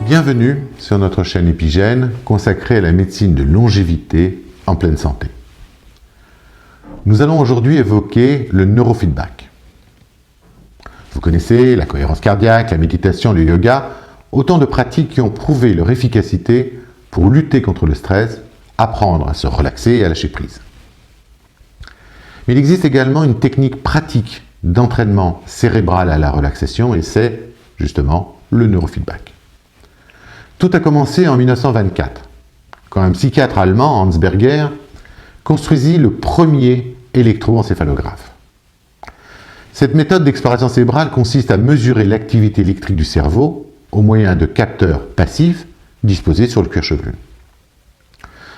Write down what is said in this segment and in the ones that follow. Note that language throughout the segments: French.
Bienvenue sur notre chaîne Épigène consacrée à la médecine de longévité en pleine santé. Nous allons aujourd'hui évoquer le neurofeedback. Vous connaissez la cohérence cardiaque, la méditation, le yoga, autant de pratiques qui ont prouvé leur efficacité pour lutter contre le stress, apprendre à se relaxer et à lâcher prise. Mais il existe également une technique pratique d'entraînement cérébral à la relaxation et c'est justement le neurofeedback. Tout a commencé en 1924, quand un psychiatre allemand, Hans Berger, construisit le premier électroencéphalographe. Cette méthode d'exploration cérébrale consiste à mesurer l'activité électrique du cerveau au moyen de capteurs passifs disposés sur le cuir chevelu.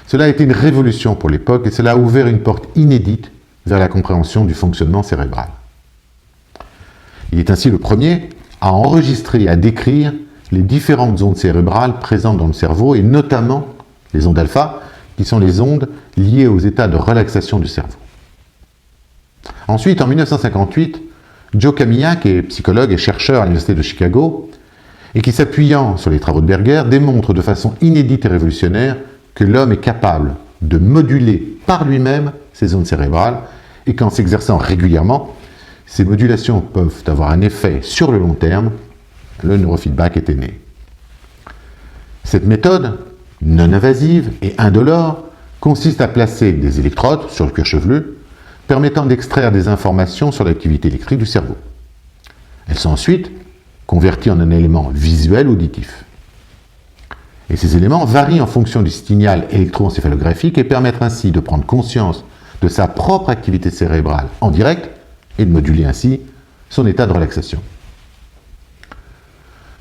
Cela a été une révolution pour l'époque et cela a ouvert une porte inédite vers la compréhension du fonctionnement cérébral. Il est ainsi le premier à enregistrer et à décrire les différentes ondes cérébrales présentes dans le cerveau et notamment les ondes alpha, qui sont les ondes liées aux états de relaxation du cerveau. Ensuite, en 1958, Joe Kamiya, qui est psychologue et chercheur à l'Université de Chicago, et qui s'appuyant sur les travaux de Berger, démontre de façon inédite et révolutionnaire que l'homme est capable de moduler par lui-même ces ondes cérébrales et qu'en s'exerçant régulièrement, ces modulations peuvent avoir un effet sur le long terme. Le neurofeedback était né. Cette méthode, non invasive et indolore, consiste à placer des électrodes sur le cuir chevelu, permettant d'extraire des informations sur l'activité électrique du cerveau. Elles sont ensuite converties en un élément visuel auditif. Et ces éléments varient en fonction du signal électroencéphalographique et permettent ainsi de prendre conscience de sa propre activité cérébrale en direct et de moduler ainsi son état de relaxation.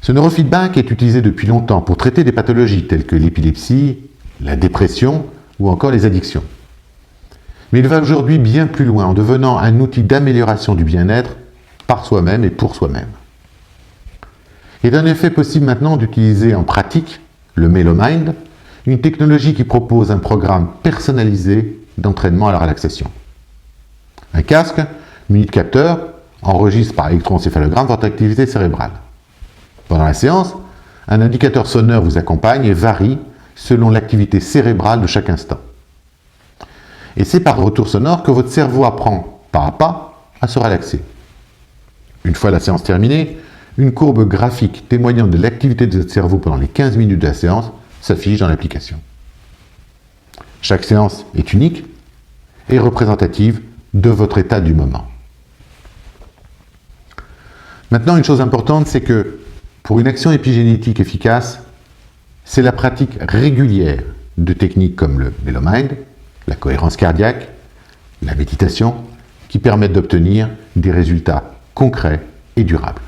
Ce neurofeedback est utilisé depuis longtemps pour traiter des pathologies telles que l'épilepsie, la dépression ou encore les addictions. Mais il va aujourd'hui bien plus loin en devenant un outil d'amélioration du bien-être par soi-même et pour soi-même. Il est en effet possible maintenant d'utiliser en pratique le MeloMind, une technologie qui propose un programme personnalisé d'entraînement à la relaxation. Un casque muni de capteurs enregistre par électroencéphalogramme votre activité cérébrale. Pendant la séance, un indicateur sonore vous accompagne et varie selon l'activité cérébrale de chaque instant. Et c'est par retour sonore que votre cerveau apprend pas à pas à se relaxer. Une fois la séance terminée, une courbe graphique témoignant de l'activité de votre cerveau pendant les 15 minutes de la séance s'affiche dans l'application. Chaque séance est unique et représentative de votre état du moment. Maintenant, une chose importante, c'est que pour une action épigénétique efficace, c'est la pratique régulière de techniques comme le MeloMind, la cohérence cardiaque, la méditation, qui permettent d'obtenir des résultats concrets et durables.